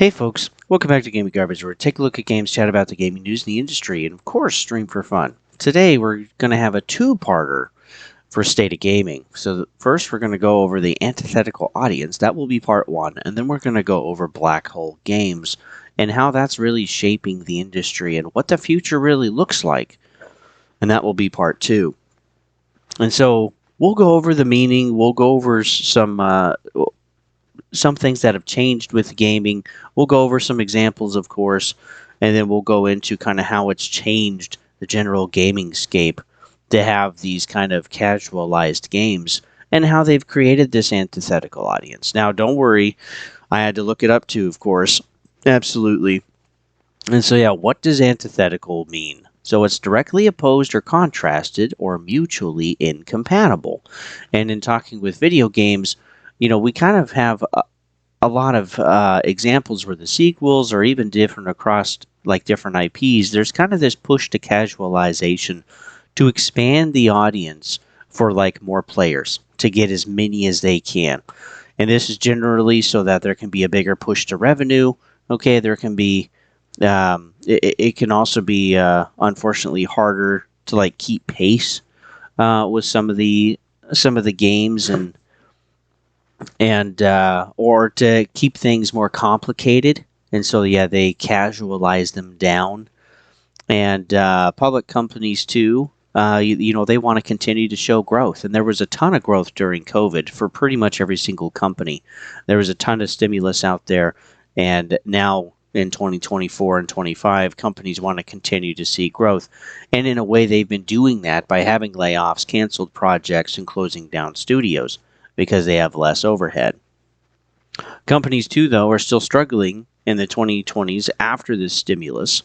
Hey folks, welcome back to Gaming Garbage, where we take a look at games, chat about the gaming news in the industry, and of course, stream for fun. Today, we're going to have a two-parter for State of Gaming. So first, we're going to go over the Antithetical Audience. That will be part one, and then we're going to go over Black Hole Games and how that's really shaping the industry and what the future really looks like. And that will be part two. And so we'll go over the meaning. We'll go over some things that have changed with gaming. We'll go over some examples, of course, and then we'll go into kind of how it's changed the general gaming scape to have these kind of casualized games and how they've created this antithetical audience. Now, don't worry, I had to look it up too, of course. Absolutely. And so, yeah, what does antithetical mean? So it's directly opposed or contrasted or mutually incompatible. And in talking with video games, we kind of have a lot of examples where the sequels are even different across like different IPs. There's kind of this push to casualization to expand the audience for like more players to get as many as they can. And this is generally so that there can be a bigger push to revenue. Okay, there can be it can also be unfortunately harder to like keep pace with some of the games and or to keep things more complicated. And so, yeah, they casualize them down. And public companies, too, they want to continue to show growth. And there was a ton of growth during COVID for pretty much every single company. There was a ton of stimulus out there. And now in 2024 and 25, companies want to continue to see growth. And in a way, they've been doing that by having layoffs, canceled projects, and closing down studios because they have less overhead. Companies, too, though, are still struggling in the 2020s after this stimulus.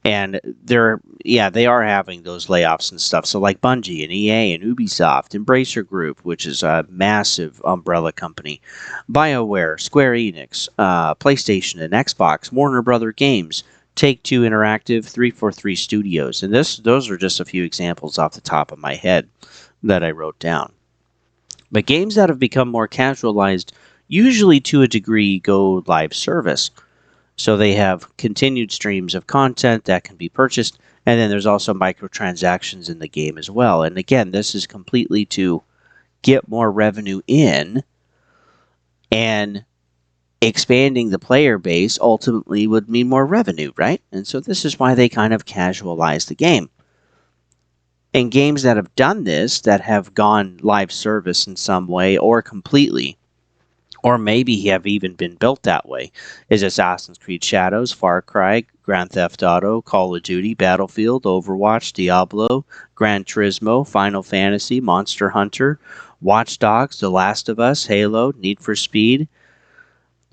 And they are having those layoffs and stuff. So like Bungie and EA and Ubisoft, Embracer Group, which is a massive umbrella company, BioWare, Square Enix, PlayStation and Xbox, Warner Brother Games, Take-Two Interactive, 343 Studios. And those are just a few examples off the top of my head that I wrote down. But games that have become more casualized, usually to a degree, go live service. So they have continued streams of content that can be purchased, and then there's also microtransactions in the game as well. And again, this is completely to get more revenue in, and expanding the player base ultimately would mean more revenue, right? And so this is why they kind of casualize the game. And games that have done this, that have gone live service in some way or completely, or maybe have even been built that way, is Assassin's Creed Shadows, Far Cry, Grand Theft Auto, Call of Duty, Battlefield, Overwatch, Diablo, Gran Turismo, Final Fantasy, Monster Hunter, Watch Dogs, The Last of Us, Halo, Need for Speed,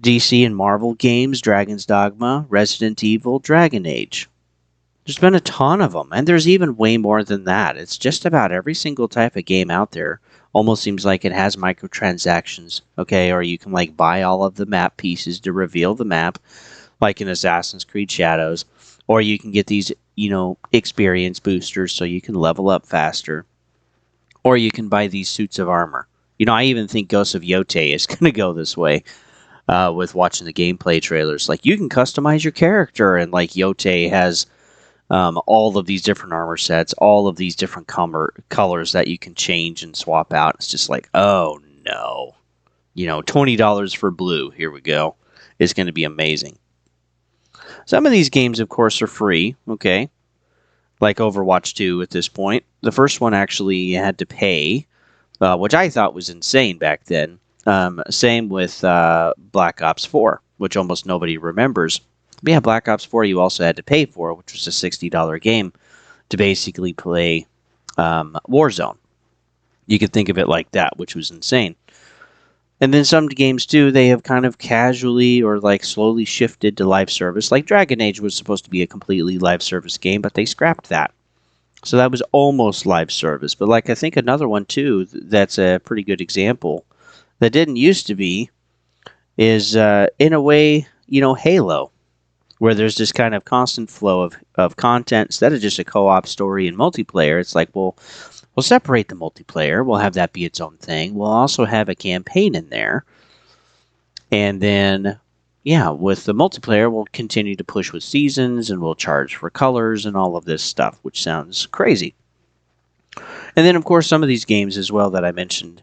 DC and Marvel games, Dragon's Dogma, Resident Evil, Dragon Age. There's been a ton of them, and there's even way more than that. It's just about every single type of game out there almost seems like it has microtransactions, okay? Or you can like buy all of the map pieces to reveal the map, like in Assassin's Creed Shadows. Or you can get these, experience boosters so you can level up faster. Or you can buy these suits of armor. I even think Ghost of Yotei is going to go this way with watching the gameplay trailers. Like, you can customize your character, and like Yotei has all of these different armor sets, all of these different colors that you can change and swap out. It's just like, oh no. $20 for blue. Here we go. It's going to be amazing. Some of these games, of course, are free, okay? Like Overwatch 2 at this point. The first one actually you had to pay, which I thought was insane back then. Same with Black Ops 4, which almost nobody remembers. But yeah, Black Ops 4 you also had to pay for, which was a $60 game to basically play Warzone. You could think of it like that, which was insane. And then some games, too, they have kind of casually or like slowly shifted to live service. Like Dragon Age was supposed to be a completely live service game, but they scrapped that. So that was almost live service. But like I think another one, too, that's a pretty good example that didn't used to be is, in a way, Halo, where there's this kind of constant flow of content instead of just a co-op story and multiplayer. It's like, well, we'll separate the multiplayer. We'll have that be its own thing. We'll also have a campaign in there. And then yeah, with the multiplayer, we'll continue to push with seasons and we'll charge for colors and all of this stuff, which sounds crazy. And then, of course, some of these games as well that I mentioned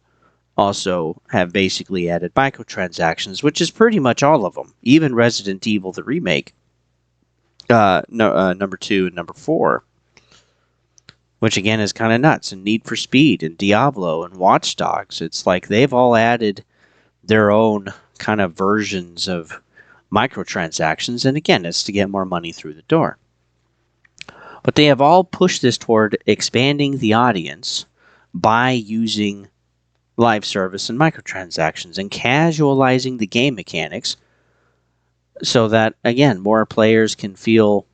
also have basically added microtransactions, which is pretty much all of them. Even Resident Evil, the remake, no, number 2 and number 4, which again is kind of nuts, and Need for Speed and Diablo and Watch Dogs. It's like they've all added their own kind of versions of microtransactions, and again, it's to get more money through the door. But they have all pushed this toward expanding the audience by using live service and microtransactions and casualizing the game mechanics so that, again, more players can feel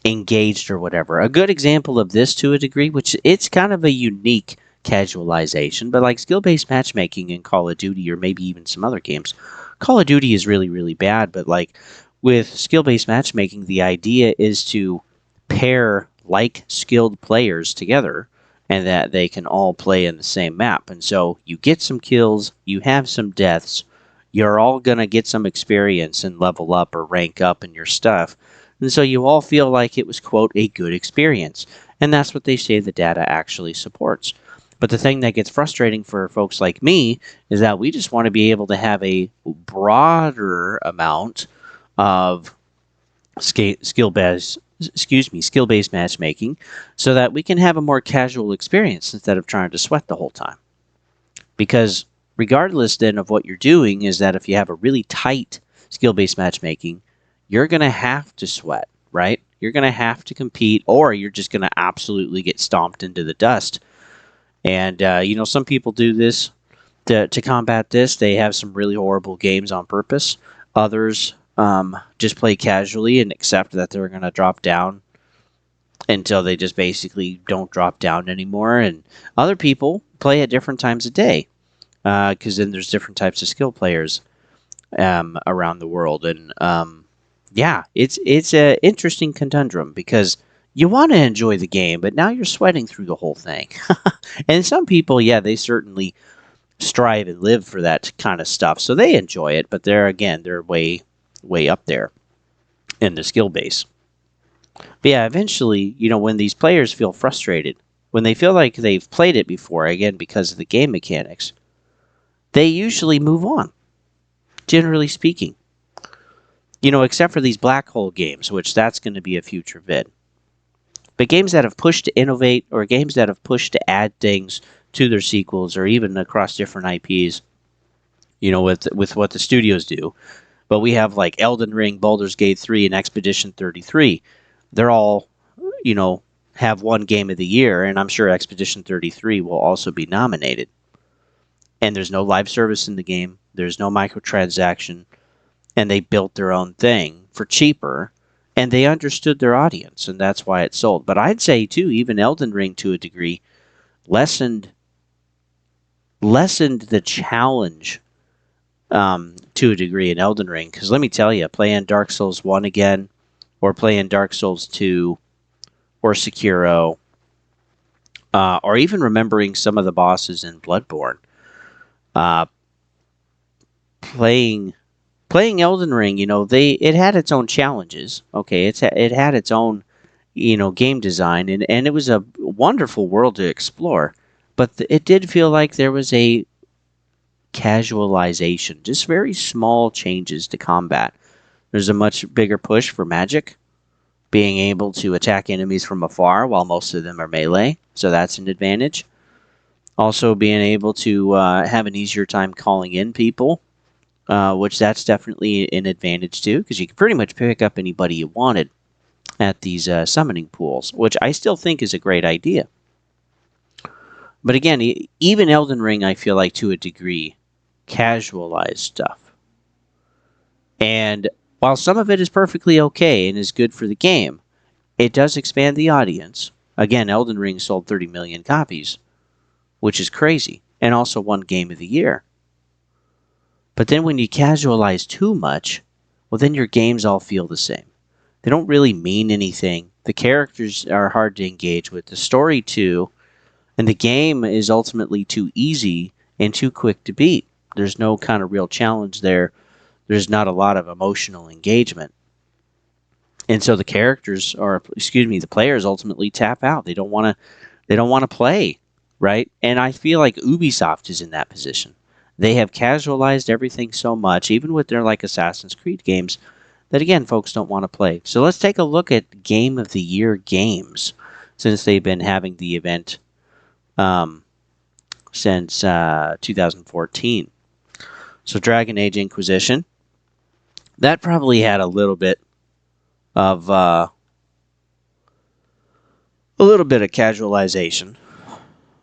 engaged or whatever. A good example of this to a degree, which it's kind of a unique casualization, but like skill-based matchmaking in Call of Duty or maybe even some other games. Call of Duty is really, really bad, but like with skill-based matchmaking, the idea is to pair like skilled players together and that they can all play in the same map. And so you get some kills, you have some deaths, you're all going to get some experience and level up or rank up in your stuff. And so you all feel like it was, quote, a good experience. And that's what they say the data actually supports. But the thing that gets frustrating for folks like me is that we just want to be able to have a broader amount of skill-based matchmaking so that we can have a more casual experience instead of trying to sweat the whole time. Because regardless then of what you're doing is that if you have a really tight skill-based matchmaking, you're going to have to sweat, right? You're going to have to compete, or you're just going to absolutely get stomped into the dust. And, some people do this to combat this. They have some really horrible games on purpose. Others just play casually and accept that they're going to drop down until they just basically don't drop down anymore. And other people play at different times of day because then there's different types of skill players around the world. And yeah, it's an interesting conundrum because you want to enjoy the game, but now you're sweating through the whole thing. And some people, yeah, they certainly strive and live for that kind of stuff, so they enjoy it. But they're way up there in the skill base. But yeah, eventually, when these players feel frustrated, when they feel like they've played it before, again because of the game mechanics, they usually move on. Generally speaking. Except for these black hole games, which that's going to be a future vid. But games that have pushed to innovate or games that have pushed to add things to their sequels or even across different IPs, with what the studios do. But we have like Elden Ring, Baldur's Gate 3, and Expedition 33. They're all, have one game of the year, and I'm sure Expedition 33 will also be nominated. And there's no live service in the game. There's no microtransaction. And they built their own thing for cheaper, and they understood their audience, and that's why it sold. But I'd say, too, even Elden Ring, to a degree, lessened the challenge to a degree in Elden Ring. Because let me tell you, playing Dark Souls 1 again, or playing Dark Souls 2, or Sekiro, or even remembering some of the bosses in Bloodborne, playing Elden Ring, it had its own challenges. Okay, it had its own, game design, and it was a wonderful world to explore. But it did feel like there was a casualization, just very small changes to combat. There's a much bigger push for magic, being able to attack enemies from afar while most of them are melee, so that's an advantage. Also, being able to have an easier time calling in people. Which that's definitely an advantage too, because you can pretty much pick up anybody you wanted at these summoning pools, which I still think is a great idea. But again, even Elden Ring, I feel like to a degree, casualized stuff. And while some of it is perfectly okay and is good for the game, it does expand the audience. Again, Elden Ring sold 30 million copies, which is crazy, and also won Game of the Year. But then when you casualize too much, well, then your games all feel the same. They don't really mean anything. The characters are hard to engage with. The story, too. And the game is ultimately too easy and too quick to beat. There's no kind of real challenge there there's not a lot of emotional engagement. And so the characters, or excuse me, the players ultimately tap out. They don't want to play, right? And I feel like Ubisoft is in that position. They have casualized everything so much, even with their like Assassin's Creed games, that again, folks don't want to play. So let's take a look at Game of the Year games, since they've been having the event um, since 2014. So Dragon Age Inquisition, that probably had of uh, a little bit of casualization.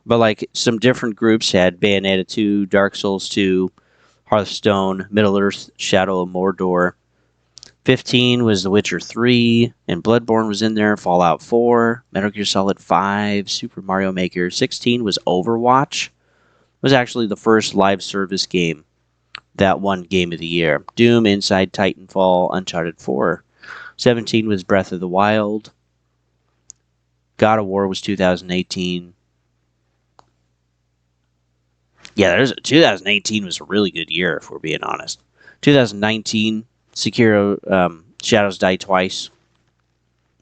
But like some different groups had Bayonetta 2, Dark Souls 2, Hearthstone, Middle Earth, Shadow of Mordor. 15 was The Witcher 3, and Bloodborne was in there, Fallout 4, Metal Gear Solid 5, Super Mario Maker. 16 was Overwatch. It was actually the first live service game that won Game of the Year. Doom, Inside, Titanfall, Uncharted 4. 17 was Breath of the Wild. God of War was 2018. Yeah, 2018 was a really good year, if we're being honest. 2019, Sekiro, Shadows Die Twice.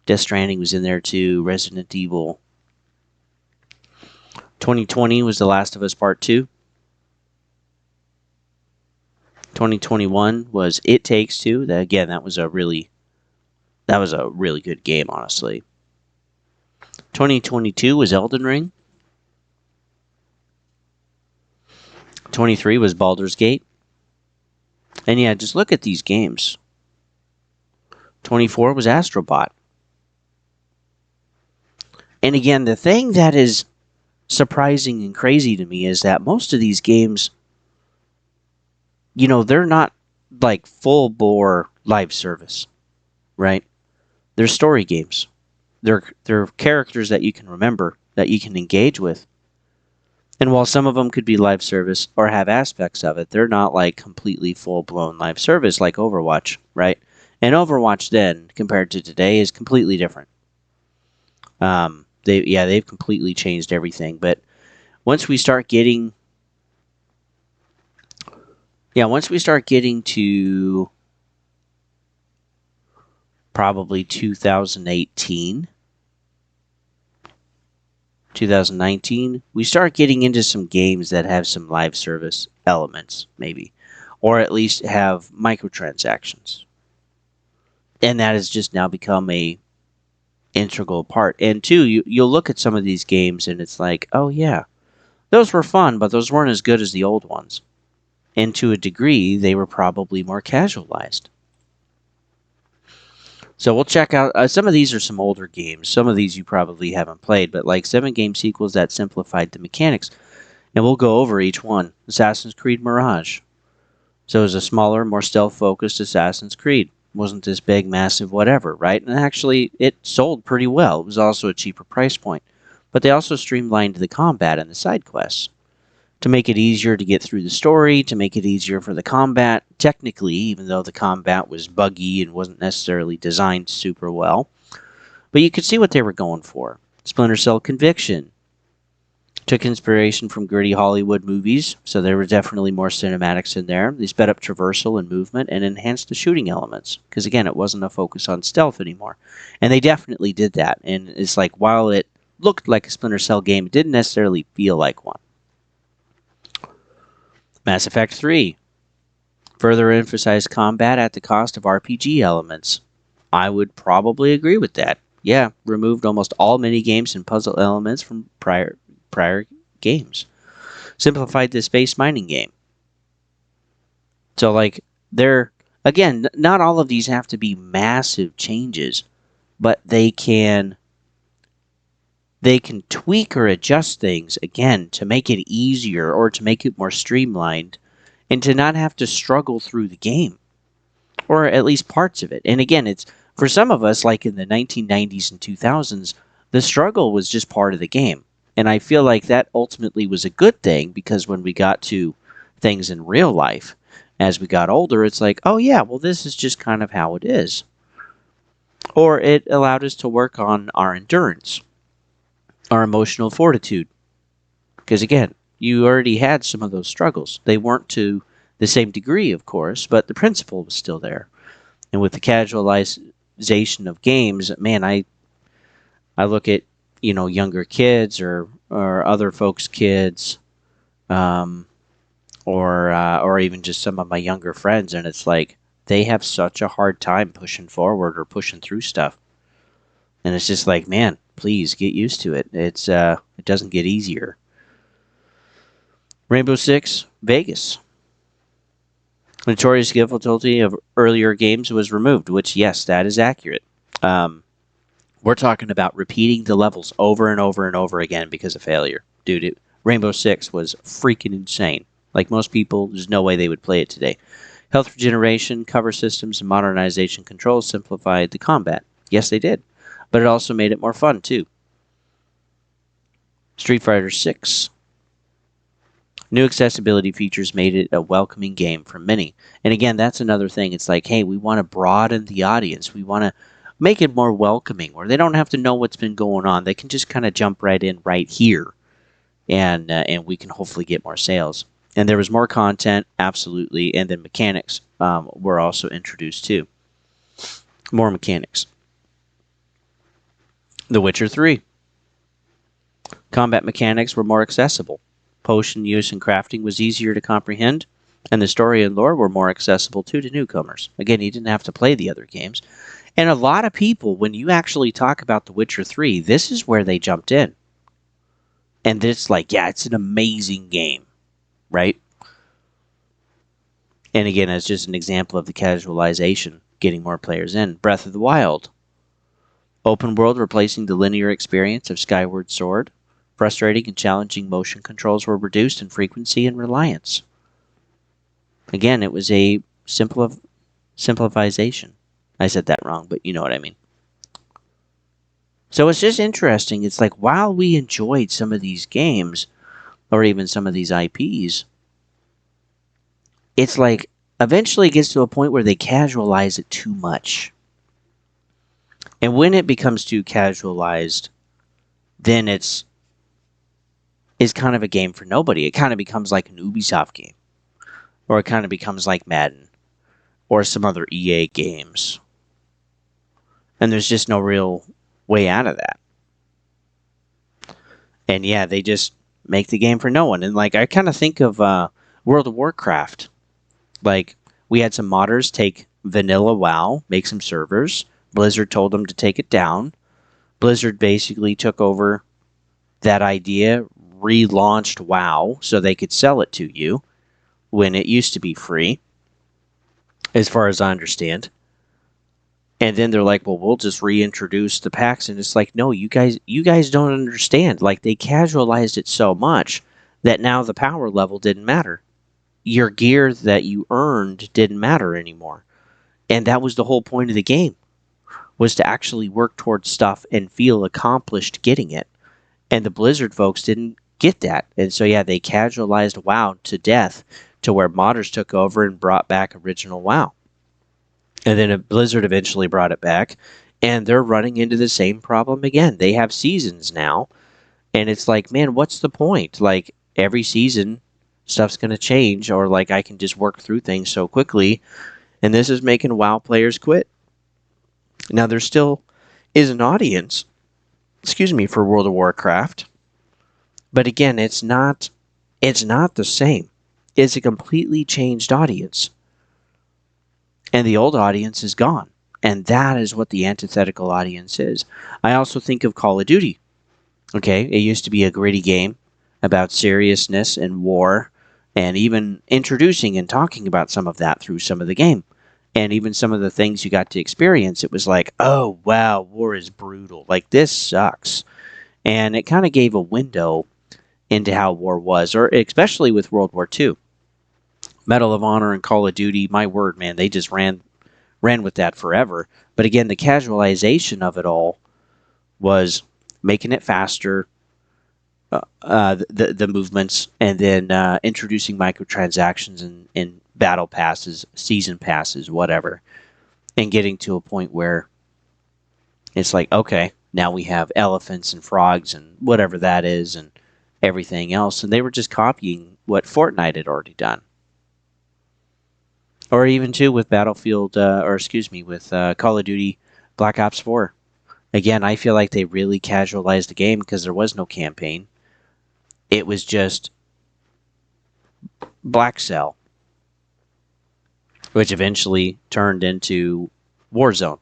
Death Stranding was in there too. Resident Evil. 2020 was The Last of Us Part 2. 2021 was It Takes Two. That was a really good game, honestly. 2022 was Elden Ring. 23 was Baldur's Gate. And yeah, just look at these games. 24 was Astrobot. And again, the thing that is surprising and crazy to me is that most of these games, they're not like full bore live service, right? They're story games. They're characters that you can remember, that you can engage with. And while some of them could be live service or have aspects of it, they're not like completely full blown live service like Overwatch, right? And Overwatch then, compared to today, is completely different. They've completely changed everything. But once we start getting to probably 2018, 2019, we start getting into some games that have some live service elements, maybe, or at least have microtransactions. And that has just now become a integral part. And two, you'll look at some of these games and it's like, oh yeah, those were fun, but those weren't as good as the old ones. And to a degree, they were probably more casualized. So we'll check out, some of these are some older games. Some of these you probably haven't played, but like 7-game sequels that simplified the mechanics. And we'll go over each one. Assassin's Creed Mirage. So it was a smaller, more stealth-focused Assassin's Creed. It wasn't this big, massive whatever, right? And actually, it sold pretty well. It was also a cheaper price point. But they also streamlined the combat and the side quests to make it easier to get through the story, to make it easier for the combat. Technically, even though the combat was buggy and wasn't necessarily designed super well. But you could see what they were going for. Splinter Cell Conviction took inspiration from gritty Hollywood movies, so there were definitely more cinematics in there. They sped up traversal and movement and enhanced the shooting elements, because again, it wasn't a focus on stealth anymore. And they definitely did that. And it's like, while it looked like a Splinter Cell game, it didn't necessarily feel like one. Mass Effect 3 further emphasized combat at the cost of RPG elements. I would probably agree with that. Yeah, removed almost all minigames and puzzle elements from prior games. Simplified the space mining game. So like, again, not all of these have to be massive changes, but they can tweak or adjust things, again, to make it easier or to make it more streamlined and to not have to struggle through the game, or at least parts of it. And again, it's for some of us, like in the 1990s and 2000s, the struggle was just part of the game. And I feel like that ultimately was a good thing, because when we got to things in real life, as we got older, it's like, oh yeah, well, this is just kind of how it is. Or it allowed us to work on our endurance, our emotional fortitude. Because again, you already had some of those struggles. They weren't to the same degree, of course, but the principle was still there. And with the casualization of games, man, I look at younger kids or other folks' kids, um, or even just some of my younger friends, and it's like they have such a hard time pushing forward or pushing through stuff, and it's just like, man, please get used to it. It doesn't get easier. Rainbow Six Vegas. Notorious difficulty of earlier games was removed, which, yes, that is accurate. Um, we're talking about repeating the levels over and over and over again because of failure. Dude, Rainbow Six was freaking insane. Like most people, there's no way they would play it today. Health regeneration, cover systems, and modernization controls simplified the combat. Yes, they did. But it also made it more fun, too. Street Fighter 6. New accessibility features made it a welcoming game for many. And again, that's another thing. It's like, hey, we want to broaden the audience. We want to make it more welcoming where they don't have to know what's been going on. They can just kind of jump right in right here, and we can hopefully get more sales. And there was more content, absolutely, and then mechanics were also introduced too. More mechanics. The Witcher 3. Combat mechanics were more accessible. Potion use and crafting was easier to comprehend, and the story and lore were more accessible too to newcomers. Again, you didn't have to play the other games. And a lot of people, when you actually talk about The Witcher 3, this is where they jumped in. And it's like, yeah, it's an amazing game, right? And again, as just an example of the casualization, getting more players in. Breath of the Wild. Open world replacing the linear experience of Skyward Sword. Frustrating and challenging motion controls were reduced in frequency and reliance. Again, it was a simplification. I said that wrong, but you know what I mean. So it's just interesting. It's like while we enjoyed some of these games, or even some of these IPs, it's like eventually it gets to a point where they casualize it too much. And when it becomes too casualized, then it's kind of a game for nobody. It kind of becomes like an Ubisoft game. Or it kind of becomes like Madden. Or some other EA games. And there's just no real way out of that. And yeah, they just make the game for no one. And like I kind of think of World of Warcraft. Like we had some modders take vanilla WoW, make some servers. Blizzard told them to take it down. Blizzard basically took over that idea, relaunched WoW so they could sell it to you when it used to be free, as far as I understand. And then they're like, well, we'll just reintroduce the packs. And it's like, no, you guys don't understand. Like they casualized it so much that now the power level didn't matter. Your gear that you earned didn't matter anymore. And that was the whole point of the game, was to actually work towards stuff and feel accomplished getting it. And the Blizzard folks didn't get that. And so, yeah, they casualized WoW to death to where modders took over and brought back original WoW. And then Blizzard eventually brought it back. And they're running into the same problem again. They have seasons now. And it's like, man, what's the point? Like, every season, stuff's going to change. Or, like, I can just work through things so quickly. And this is making WoW players quit. Now, there still is an audience, for World of Warcraft. But again, it's not the same. It's a completely changed audience. And the old audience is gone. And that is what the antithetical audience is. I also think of Call of Duty. Okay, it used to be a gritty game about seriousness and war, and even introducing and talking about some of that through some of the game. And even some of the things you got to experience, it was like, oh, wow, war is brutal. Like, this sucks. And it kind of gave a window into how war was, or especially with World War II. Medal of Honor and Call of Duty, my word, man, they just ran with that forever. But again, the casualization of it all was making it faster, the movements, and then introducing microtransactions and battle passes, season passes, whatever, and getting to a point where it's like, okay, now we have elephants and frogs and whatever that is and everything else. And they were just copying what Fortnite had already done. Or even too with Battlefield, or excuse me, with Call of Duty Black Ops 4. Again, I feel like they really casualized the game because there was no campaign. It was just Black Cell, which eventually turned into Warzone.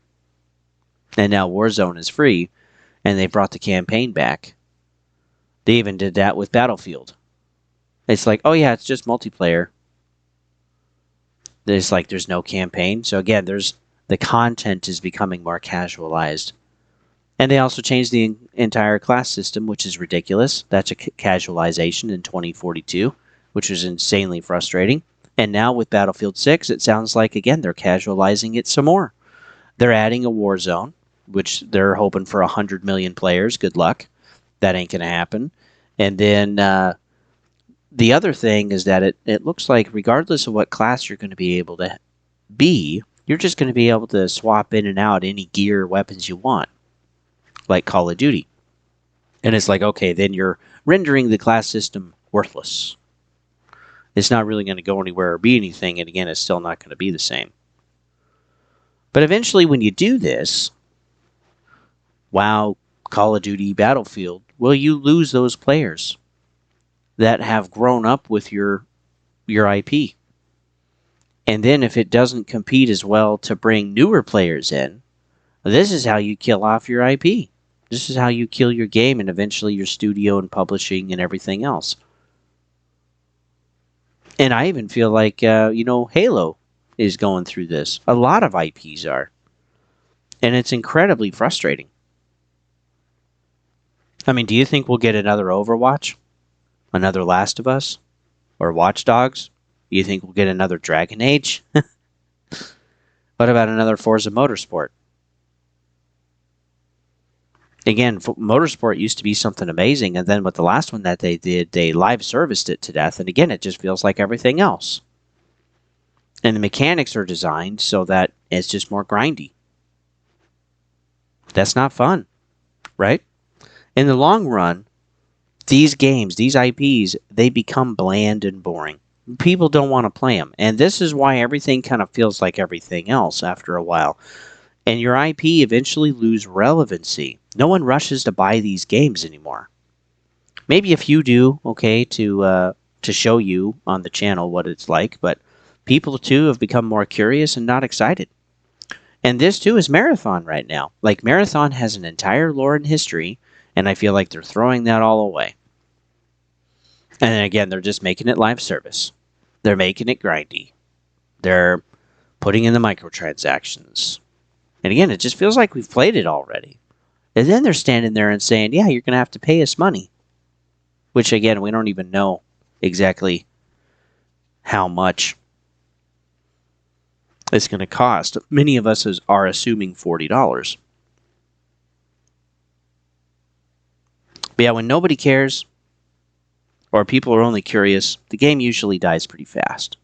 And now Warzone is free, and they brought the campaign back. They even did that with Battlefield. It's like, oh yeah, it's just multiplayer. There's like there's no campaign. So again, there's the content is becoming more casualized. And they also changed the entire class system, which is ridiculous. That's a casualization in 2042, which was insanely frustrating. And now with Battlefield 6, it sounds like, again, they're casualizing it some more. They're adding a war zone, which they're hoping for 100 million players. Good luck. That ain't going to happen. And then the other thing is that it looks like regardless of what class you're going to be able to be, you're just going to be able to swap in and out any gear or weapons you want, like Call of Duty. And it's like, okay, then you're rendering the class system worthless. It's not really going to go anywhere or be anything, and again, it's still not going to be the same. But eventually, when you do this, WoW, Call of Duty, Battlefield, will you lose those players that have grown up with your IP? And then if it doesn't compete as well to bring newer players in, this is how you kill off your IP. This is how you kill your game and eventually your studio and publishing and everything else. And I even feel like, Halo is going through this. A lot of IPs are. And it's incredibly frustrating. I mean, do you think we'll get another Overwatch? Another Last of Us? Or Watch Dogs? Do you think we'll get another Dragon Age? What about another Forza Motorsport? Again, Motorsport used to be something amazing, and then with the last one that they did, they live serviced it to death, and again, it just feels like everything else. And the mechanics are designed so that it's just more grindy. That's not fun, right? In the long run, these games, these IPs, they become bland and boring. People don't want to play them. And this is why everything kind of feels like everything else after a while. And your IP eventually lose relevancy. No one rushes to buy these games anymore. Maybe if you do, okay, to show you on the channel what it's like, but people too have become more curious and not excited. And this too is Marathon right now. Like Marathon has an entire lore and history, and I feel like they're throwing that all away. And then again, they're just making it live service. They're making it grindy. They're putting in the microtransactions. And again, it just feels like we've played it already. And then they're standing there and saying, yeah, you're going to have to pay us money. Which, again, we don't even know exactly how much it's going to cost. Many of us are assuming $40. But yeah, when nobody cares, or people are only curious, the game usually dies pretty fast.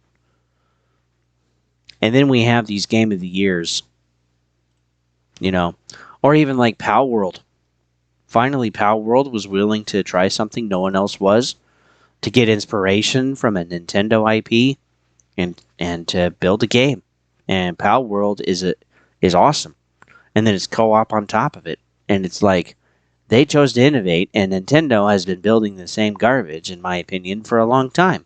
And then we have these Game of the Years, or even like Pal World. Finally, Pal World was willing to try something no one else was, to get inspiration from a Nintendo IP and to build a game. And Pal World is awesome. And then it's co-op on top of it. And it's like they chose to innovate, and Nintendo has been building the same garbage, in my opinion, for a long time.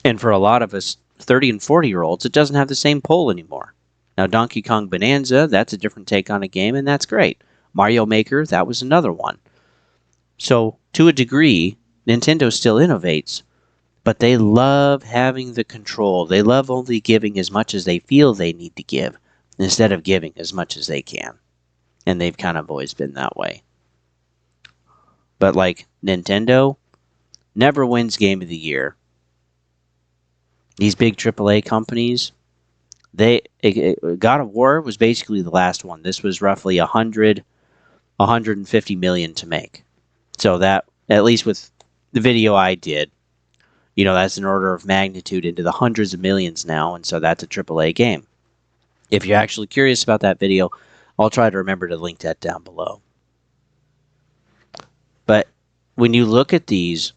And for a lot of us 30 and 40-year-olds, it doesn't have the same pull anymore. Now, Donkey Kong Bonanza, that's a different take on a game, and that's great. Mario Maker, that was another one. So, to a degree, Nintendo still innovates, but they love having the control. They love only giving as much as they feel they need to give, instead of giving as much as they can. And they've kind of always been that way. But like Nintendo never wins Game of the Year. These big AAA companies, God of War was basically the last one. This was roughly 150 million to make. So that, at least with the video I did, that's an order of magnitude into the hundreds of millions now, and so that's a AAA game. If you're actually curious about that video, I'll try to remember to link that down below. But when you look at these,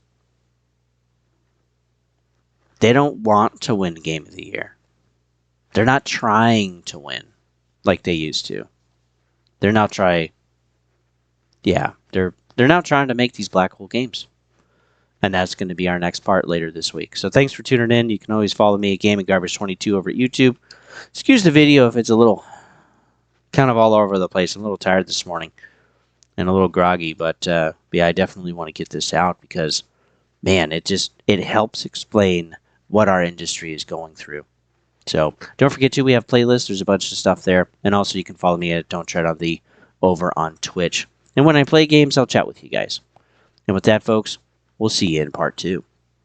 They don't want to win Game of the Year. They're not trying to win like they used to. They're now trying. Yeah, they're now trying to make these black hole games, and that's going to be our next part later this week. So thanks for tuning in. You can always follow me at Gaming Garbage 22 over at YouTube. Excuse the video if it's a little kind of all over the place. I'm a little tired this morning and a little groggy, but yeah, I definitely want to get this out because man, it helps explain what our industry is going through. So don't forget we have playlists. There's a bunch of stuff there, and also you can follow me at Don't Tread on the over on Twitch. And when I play games, I'll chat with you guys. And with that, folks, we'll see you in part 2.